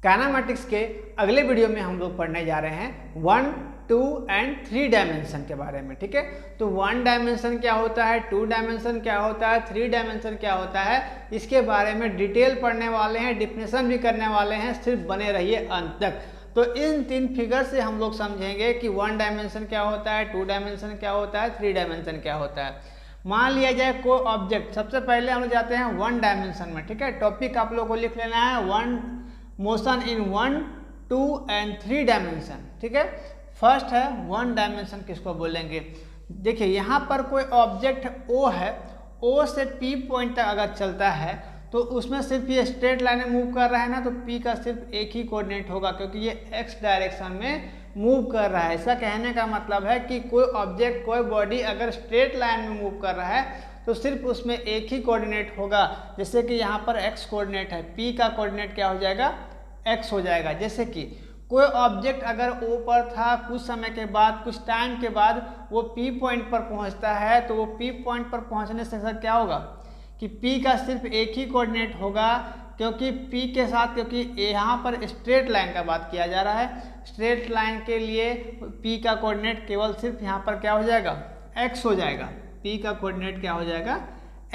Kinematics के अगले video में हम लोग पढ़ने जा रहे हैं 1, 2 एंड 3 डायमेंशन के बारे में। ठीक है, तो 1 डायमेंशन क्या होता है, 2 डायमेंशन क्या होता है, 3 डायमेंशन क्या होता है, इसके बारे में डिटेल पढ़ने वाले हैं, डिफिनेशन भी करने वाले हैं। सिर्फ बने रहिए अंत तक। तो इन 3 फिगर से हम लोग समझेंगे कि 1 डायमेंशन क्या होता है, 2 डायमेंशन क्या होता है, 3 डायमेंशन क्या होता है। मान लिया जाए कोई ऑब्जेक्ट, सबसे पहले हम जाते हैं 1 डायमेंशन में। ठीक है, टॉपिक आप लोग को लिख लेना है 1 मोशन इन 1, 2 एंड 3 डायमेंशन। ठीक है, फर्स्ट है 1 डायमेंशन, किसको बोलेंगे। देखिए यहाँ पर कोई ऑब्जेक्ट O है, O से P पॉइंट तक अगर चलता है तो उसमें सिर्फ ये स्ट्रेट लाइन में मूव कर रहा है ना, तो P का सिर्फ एक ही कोऑर्डिनेट होगा, क्योंकि ये X डायरेक्शन में मूव कर रहा है। ऐसा कहने का मतलब है कि कोई ऑब्जेक्ट, कोई बॉडी अगर स्ट्रेट लाइन में मूव कर रहा है तो सिर्फ उसमें एक ही कोऑर्डिनेट होगा। जैसे कि यहाँ पर X कोऑर्डिनेट है, P का कोऑर्डिनेट क्या हो जाएगा, X हो जाएगा। जैसे कि कोई ऑब्जेक्ट अगर O पर था, कुछ समय के बाद, कुछ टाइम के बाद वो P पॉइंट पर पहुँचता है, तो वो P पॉइंट पर पहुँचने से सर क्या होगा कि P का सिर्फ एक ही कोऑर्डिनेट होगा, क्योंकि P के साथ, क्योंकि यहाँ पर स्ट्रेट लाइन का बात किया जा रहा है, स्ट्रेट लाइन के लिए P का कोऑर्डिनेट केवल सिर्फ यहाँ पर क्या हो जाएगा, X हो जाएगा। P का कोऑर्डिनेट क्या हो जाएगा,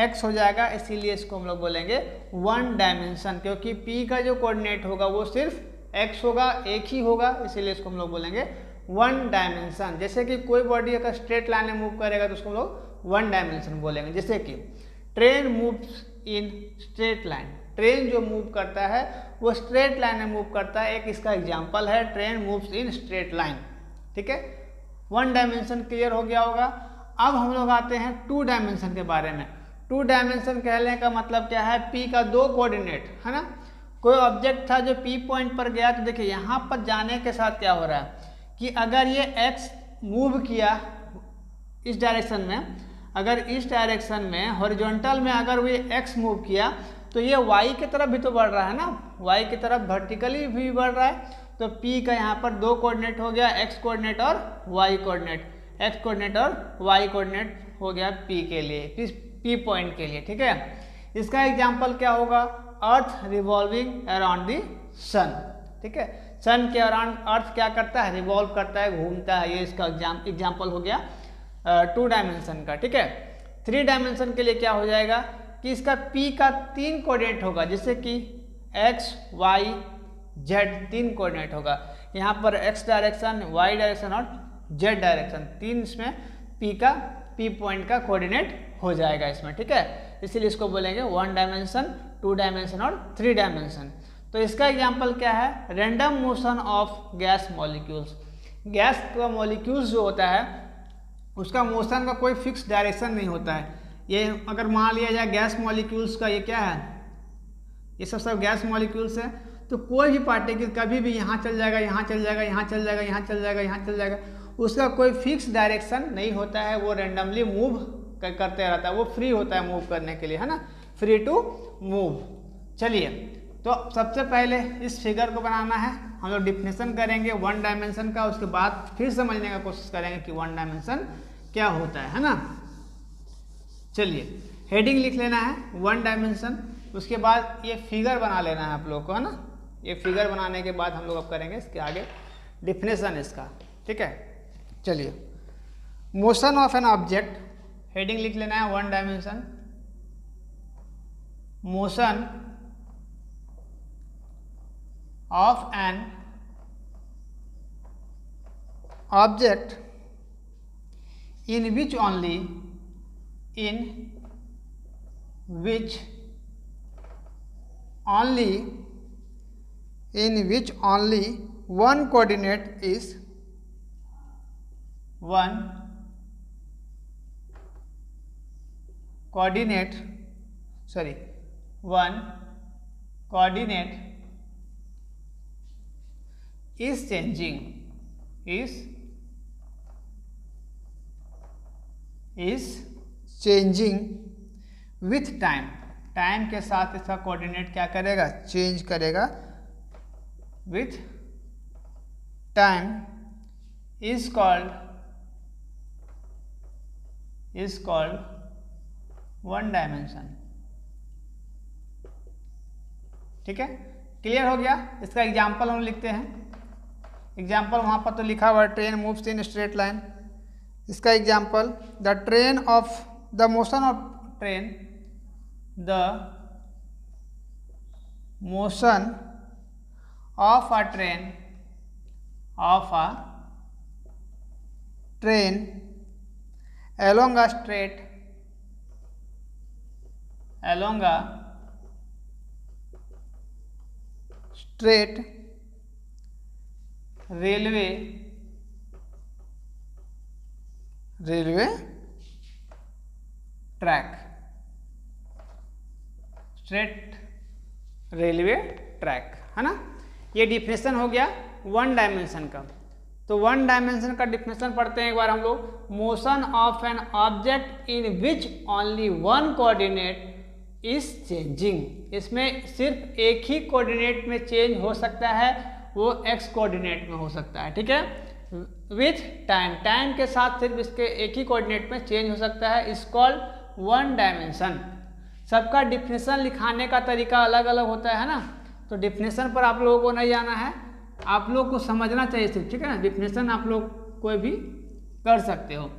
X हो जाएगा। इसीलिए इसको हम लोग बोलेंगे 1 डायमेंशन, क्योंकि P का जो कोऑर्डिनेट होगा वो सिर्फ X होगा, एक ही होगा, इसीलिए इसको हम लोग बोलेंगे 1 डायमेंशन। जैसे कि कोई बॉडी अगर स्ट्रेट लाइन में मूव करेगा तो उसको हम लोग 1 डायमेंशन बोलेंगे। जैसे कि train moves in straight line, train जो मूव करता है वो स्ट्रेट लाइन में मूव करता है। एक इसका एग्जांपल है train moves in straight line. ठीक है, 1 डायमेंशन क्लियर हो गया होगा। अब हम लोग आते हैं 2 डायमेंशन के बारे में। 2 डायमेंशन कहने का मतलब क्या है, P का 2 कोऑर्डिनेट है ना। कोई ऑब्जेक्ट था जो P पॉइंट पर गया, तो देखिए यहाँ पर जाने के साथ क्या हो रहा है कि अगर ये X मूव किया इस डायरेक्शन में, अगर इस डायरेक्शन में हॉरिजॉन्टल में अगर वो X मूव किया तो ये Y की तरफ भी तो बढ़ रहा है ना, Y की तरफ वर्टिकली भी बढ़ रहा है। तो P का यहाँ पर 2 कोऑर्डिनेट हो गया, X कोऑर्डिनेट और Y कोऑर्डिनेट, X कोऑर्डिनेट और Y कोऑर्डिनेट हो गया P के लिए, P पॉइंट के लिए। ठीक है, इसका एग्जाम्पल क्या होगा, अर्थ रिवॉल्विंग अराउंड द सन। ठीक है, सन के अराउंड अर्थ क्या करता है, रिवॉल्व करता है, घूमता है। ये इसका एग्जाम्पल हो गया 2 डायमेंशन का। ठीक है, 3 डायमेंशन के लिए क्या हो जाएगा कि इसका P का 3 कोऑर्डिनेट होगा, जैसे कि X, Y, Z 3 कोऑर्डिनेट होगा। यहाँ पर X डायरेक्शन, Y डायरेक्शन और Z डायरेक्शन, 3 इसमें P पॉइंट का कोऑर्डिनेट हो जाएगा इसमें। ठीक है, इसीलिए इसको बोलेंगे 1 डायमेंशन, 2 डायमेंशन और 3 डायमेंशन। तो इसका एग्जाम्पल क्या है, random motion of gas molecules. Gas का मॉलिक्यूल्स जो होता है उसका मोशन का कोई फिक्स डायरेक्शन नहीं होता है। ये अगर मान लिया जाए गैस मॉलिक्यूल्स का, ये क्या है, ये सब गैस मॉलिक्यूल्स है, तो कोई भी पार्टिकल कभी भी यहाँ चल जाएगा, यहाँ चल जाएगा, यहाँ चल जाएगा, यहाँ चल जाएगा, यहाँ चल जाएगा, उसका कोई फिक्स डायरेक्शन नहीं होता है। वो रैंडमली मूव करते रहता है, वो फ्री होता है मूव करने के लिए, है ना, फ्री टू मूव। चलिए, तो सबसे पहले इस फिगर को बनाना है, हम लोग डिफिनेशन करेंगे 1 डायमेंशन का, उसके बाद फिर समझने का कोशिश करेंगे कि 1 डायमेंशन क्या होता है ना। चलिए, हेडिंग लिख लेना है 1 डायमेंशन, उसके बाद ये फिगर बना लेना है आप लोग को, है ना। ये फिगर बनाने के बाद हम लोग अब करेंगे इसके आगे डिफिनेशन इसका। ठीक है, चलिए, motion of an object, heading लिख लेना है 1 dimension, motion of an object in which only one coordinate is is changing with time, time के साथ इसका कोऑर्डिनेट क्या करेगा, चेंज करेगा with time, is called 1 dimension. ठीक है, क्लियर हो गया। इसका एग्जाम्पल हम लिखते हैं। एग्जाम्पल वहाँ पर तो लिखा हुआ है train moves in straight line. इसका example the train of the motion of train, the motion of a train along a straight railway track, straight railway track, है ना। ये डिफिनेशन हो गया वन डायमेंशन का। तो वन डायमेंशन का definition पढ़ते हैं एक बार हम लोग। Motion of an object in which only one coordinate is changing. इसमें सिर्फ एक ही कोऑर्डिनेट में चेंज हो सकता है, वो एक्स कोऑर्डिनेट में हो सकता है, ठीक है। विथ टाइम, टाइम के साथ सिर्फ इसके एक ही कोऑर्डिनेट में चेंज हो सकता है, इज कॉल्ड वन डायमेंशन। सबका डिफिनेशन लिखाने का तरीका अलग अलग होता है ना, तो डिफिनेशन पर आप लोगों को नहीं जाना है, आप लोग को समझना चाहिए सिर्फ, ठीक है ना। डिफिनेशन आप लोग कोई भी कर सकते हो,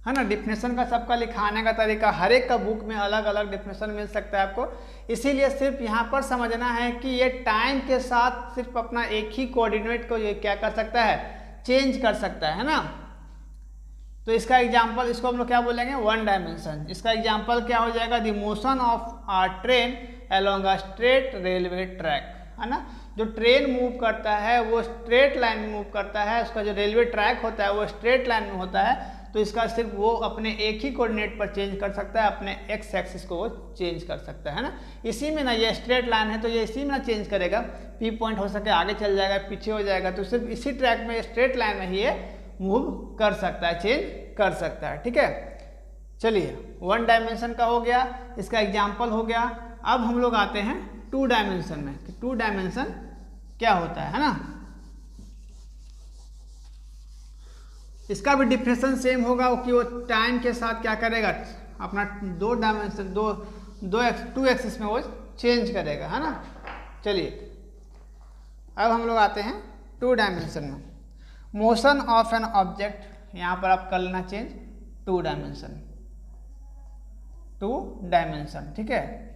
है ना। डिफिनेशन का सबका लिखाने का तरीका हर एक का बुक में अलग अलग डिफिनेशन मिल सकता है आपको, इसीलिए सिर्फ यहाँ पर समझना है कि ये टाइम के साथ सिर्फ अपना एक ही कोऑर्डिनेट को ये क्या कर सकता है, चेंज कर सकता है ना। तो इसका एग्जाम्पल, इसको हम लोग क्या बोलेंगे, वन डायमेंशन। इसका एग्जाम्पल क्या हो जाएगा, the motion of a train along a straight railway track, है ना। जो ट्रेन मूव करता है वो स्ट्रेट लाइन में मूव करता है, उसका जो रेलवे ट्रैक होता है वो स्ट्रेट लाइन में होता है, तो इसका सिर्फ वो अपने एक ही कोऑर्डिनेट पर चेंज कर सकता है, अपने एक्स एक्सिस को वो चेंज कर सकता है ना। इसी में ना, ये स्ट्रेट लाइन है तो ये इसी में ना चेंज करेगा, पी पॉइंट हो सके आगे चल जाएगा, पीछे हो जाएगा, तो सिर्फ इसी ट्रैक में स्ट्रेट लाइन में ही ये मूव कर सकता है, चेंज कर सकता है, ठीक है। चलिए, वन डायमेंशन का हो गया, इसका एग्जाम्पल हो गया। अब हम लोग आते हैं टू डायमेंशन में, कि टू डायमेंशन क्या होता है ना। इसका भी डिफिनेशन सेम होगा कि वो टाइम के साथ क्या करेगा, अपना दो डायमेंशन टू एक्सिस में वो चेंज करेगा, है ना। चलिए, अब हम लोग आते हैं टू डायमेंशन में। मोशन ऑफ एन ऑब्जेक्ट, यहाँ पर आप कर लेना चेंज, टू डायमेंशन, ठीक है।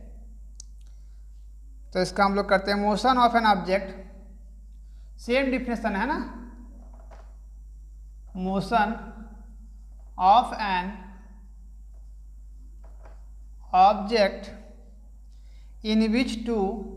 तो इसका हम लोग करते हैं motion of an object, same definition है ना। Motion of an object in which two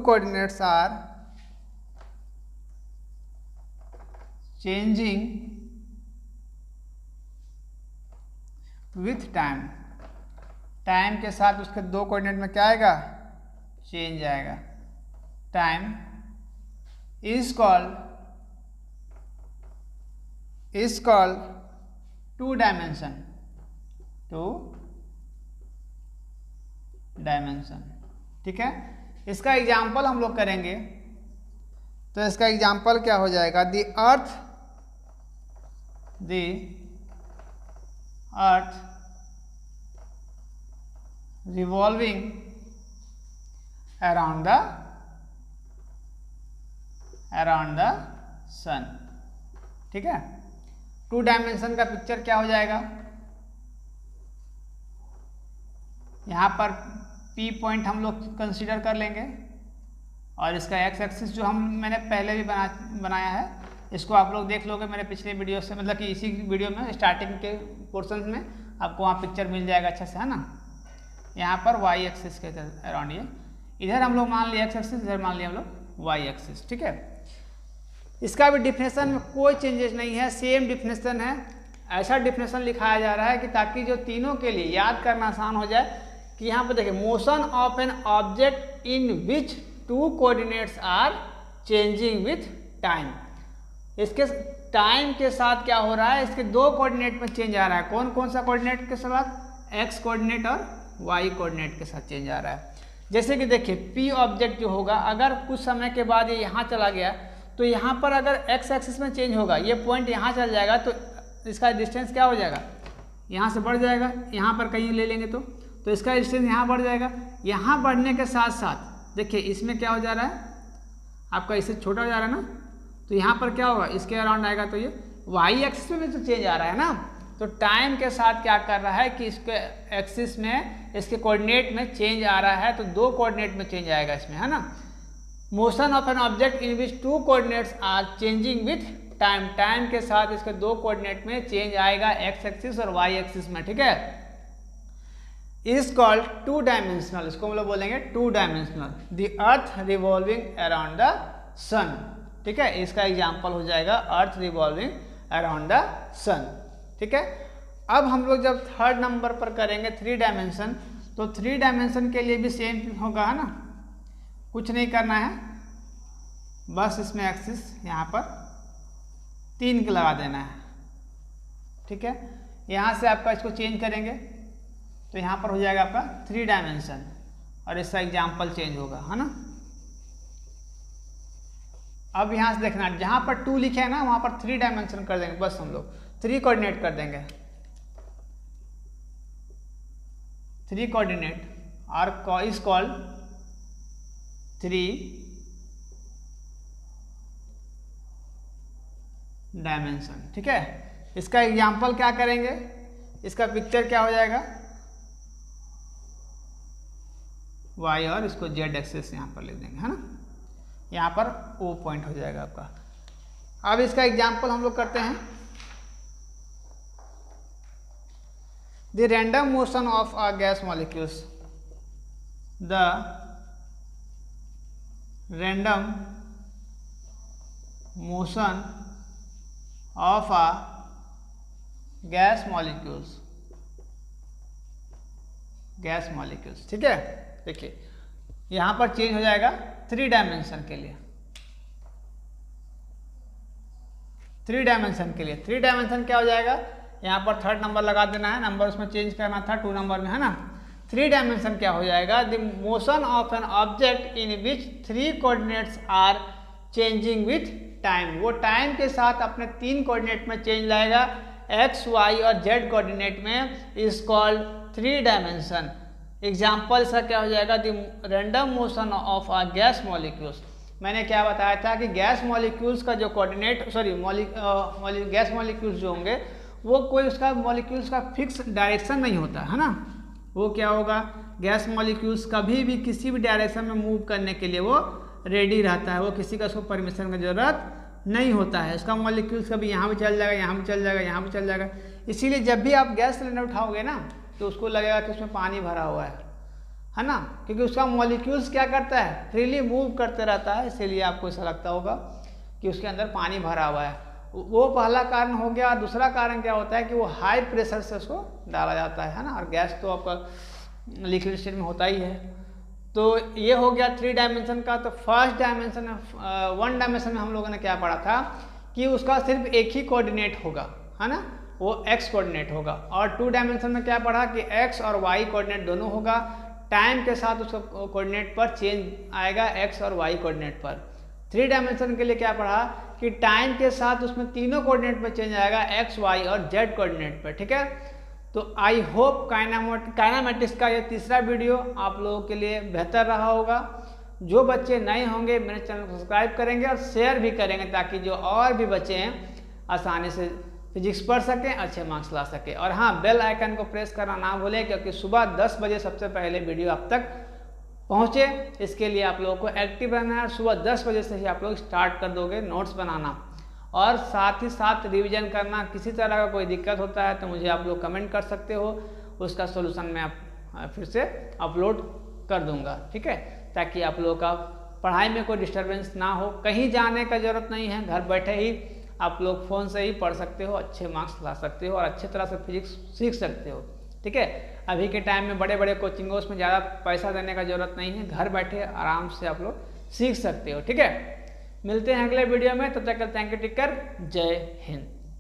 coordinates are changing with time। Time के साथ उसके दो कोऑर्डिनेट में क्या आएगा, चेंज आएगा। Time is called two dimension, ठीक है। इसका एग्जाम्पल हम लोग करेंगे, तो इसका एग्जाम्पल क्या हो जाएगा, the earth revolving around the sun, ठीक है। टू डायमेंशन का पिक्चर क्या हो जाएगा, यहाँ पर P पॉइंट हम लोग कंसीडर कर लेंगे, और इसका एक्स एक्सिस जो मैंने पहले भी बनाया है, इसको आप लोग देख लोगे मेरे पिछले वीडियो से, मतलब कि इसी वीडियो में स्टार्टिंग के पोर्शन में आपको वहाँ पिक्चर मिल जाएगा अच्छे से, है ना। यहाँ पर वाई एक्सिस के अराउंड, ये इधर हम लोग मान लिया एक्स एक्सिस, इधर मान लिया हम लोग वाई एक्सिस, ठीक है। इसका भी डिफिनेशन में कोई चेंजेस नहीं है, सेम डिफिनेशन है। ऐसा डिफिनेशन लिखाया जा रहा है कि ताकि जो तीनों के लिए याद करना आसान हो जाए, कि यहाँ पर देखिए, motion of an object in which two coordinates are changing with time. इसके टाइम के साथ क्या हो रहा है, इसके दो कोऑर्डिनेट में चेंज आ रहा है। कौन सा कोऑर्डिनेट के साथ, एक्स कोऑर्डिनेट और वाई कोऑर्डिनेट के साथ चेंज आ रहा है। जैसे कि देखिए P ऑब्जेक्ट जो होगा, अगर कुछ समय के बाद ये यहाँ चला गया तो यहाँ पर अगर एक्स एक्सिस में चेंज होगा, ये पॉइंट यहाँ चल जाएगा तो इसका डिस्टेंस क्या हो जाएगा, यहाँ से बढ़ जाएगा। यहाँ पर कहीं ले लेंगे तो इसका डिस्टेंस यहाँ बढ़ जाएगा। यहाँ बढ़ने के साथ साथ देखिए इसमें क्या हो जा रहा है आपका, इससे छोटा हो जा रहा है ना, तो यहाँ पर क्या होगा, इसके अराउंड आएगा तो ये वाई एक्सिस में भी तो चेंज आ रहा है ना। तो टाइम के साथ क्या कर रहा है कि इसके एक्सिस में, इसके कोऑर्डिनेट में चेंज आ रहा है, तो दो कोऑर्डिनेट में चेंज आएगा इसमें, है ना। Motion of an object in which two coordinates are changing with time, time के साथ इसके दो कोऑर्डिनेट में चेंज आएगा, एक्स एक्सिस और वाई एक्सिस में, ठीक है। इज कॉल्ड टू डायमेंशनल, इसको हम लोग बोलेंगे two dimensional. The earth revolving around the sun, ठीक है, इसका एग्जाम्पल हो जाएगा earth revolving around the sun, ठीक है। अब हम लोग जब थर्ड नंबर पर करेंगे थ्री डायमेंशन, तो थ्री डायमेंशन के लिए भी सेम होगा, है ना। कुछ नहीं करना है, बस इसमें एक्सिस यहाँ पर 3 का लगा देना है, ठीक है। यहाँ से आपका इसको चेंज करेंगे तो यहाँ पर हो जाएगा आपका थ्री डायमेंशन और इसका एग्जाम्पल चेंज होगा, है ना। अब यहाँ से देखना, जहाँ पर 2 लिखे हैं ना वहाँ पर 3 डायमेंशन कर देंगे, बस हम लोग 3 कोऑर्डिनेट कर देंगे। 3 coordinate are is called 3 dimension, ठीक है। इसका एग्जाम्पल क्या करेंगे, इसका पिक्चर क्या हो जाएगा, वाई और इसको जेड एक्सिस यहाँ पर ले देंगे, है ना। यहाँ पर O पॉइंट हो जाएगा आपका। अब इसका एग्जाम्पल हम लोग करते हैं। The random motion of a gas molecules, the random motion of a gas molecules, gas molecules, ठीक है। देखिए यहाँ पर चेंज हो जाएगा 3 डायमेंशन के लिए, 3 डायमेंशन के लिए। 3 डायमेंशन क्या हो जाएगा, यहाँ पर थर्ड नंबर लगा देना है, नंबर उसमें चेंज करना था 2 नंबर में, है ना। 3 डायमेंशन क्या हो जाएगा, the motion of an object in which 3 coordinates are changing with time, वो टाइम के साथ अपने 3 कोऑर्डिनेट में चेंज लाएगा, एक्स वाई और जेड कोऑर्डिनेट में, इज कॉल्ड 3 डायमेंशन। एग्जाम्पल इसका क्या हो जाएगा, the random motion of a gas molecules. मैंने क्या बताया था कि गैस मॉलिक्यूल्स का जो कोऑर्डिनेट, गैस मॉलिक्यूल्स जो होंगे वो कोई उसका मॉलिक्यूल्स का फिक्स डायरेक्शन नहीं होता, है ना। वो क्या होगा, गैस मॉलिक्यूल्स कभी भी किसी भी डायरेक्शन में मूव करने के लिए वो रेडी रहता है, वो किसी का उसको परमिशन की जरूरत नहीं होता है। उसका मॉलिक्यूल्स कभी यहाँ भी चल जाएगा, यहाँ भी चल जाएगा, यहाँ भी चल जाएगा। इसीलिए जब भी आप गैस सिलेंडर उठाओगे ना तो उसको लगेगा कि उसमें पानी भरा हुआ है ना, क्योंकि उसका मॉलिक्यूल्स क्या करता है, फ्रीली मूव करते रहता है, इसीलिए आपको ऐसा लगता होगा कि उसके अंदर पानी भरा हुआ है। वो पहला कारण हो गया। दूसरा कारण क्या होता है कि वो हाई प्रेशर से उसको डाला जाता है ना, और गैस तो आपका लिक्विड स्टेट में होता ही है। तो ये हो गया 3 डायमेंशन का। तो फर्स्ट डायमेंशन 1 डायमेंशन में हम लोगों ने क्या पढ़ा था कि उसका सिर्फ एक ही कोऑर्डिनेट होगा, है ना, वो x कोऑर्डिनेट होगा। और 2 डायमेंशन में क्या पढ़ा कि x और y कोऑर्डिनेट दोनों होगा, टाइम के साथ उसका कोऑर्डिनेट पर चेंज आएगा x और y कोऑर्डिनेट पर। 3 डायमेंशन के लिए क्या पढ़ा कि टाइम के साथ उसमें तीनों कोऑर्डिनेट पर चेंज आएगा, x, y और z कोऑर्डिनेट पर, ठीक है। तो आई होप काइनेमेटिक्स का ये तीसरा वीडियो आप लोगों के लिए बेहतर रहा होगा। जो बच्चे नए होंगे मेरे चैनल को सब्सक्राइब करेंगे और शेयर भी करेंगे, ताकि जो और भी बच्चे हैं आसानी से फिजिक्स पढ़ सकें, अच्छे मार्क्स ला सकें। और हाँ, बेल आइकन को प्रेस करना ना भूलें, क्योंकि सुबह 10 बजे सबसे पहले वीडियो आप तक पहुँचे। इसके लिए आप लोगों को एक्टिव रहना है। सुबह 10 बजे से ही आप लोग स्टार्ट कर दोगे नोट्स बनाना, और साथ ही साथ रिवीजन करना। किसी तरह का कोई दिक्कत होता है तो मुझे आप लोग कमेंट कर सकते हो, उसका सोल्यूशन मैं फिर से अपलोड कर दूंगा, ठीक है, ताकि आप लोगों का पढ़ाई में कोई डिस्टर्बेंस ना हो। कहीं जाने का ज़रूरत नहीं है, घर बैठे ही आप लोग फ़ोन से ही पढ़ सकते हो, अच्छे मार्क्स ला सकते हो और अच्छे तरह से फिजिक्स सीख सकते हो, ठीक है। अभी के टाइम में बड़े बड़े कोचिंगों में ज़्यादा पैसा देने का ज़रूरत नहीं है, घर बैठे आराम से आप लोग सीख सकते हो, ठीक है। मिलते हैं अगले वीडियो में, तब तक थैंक यू टेक केयर, जय हिंद।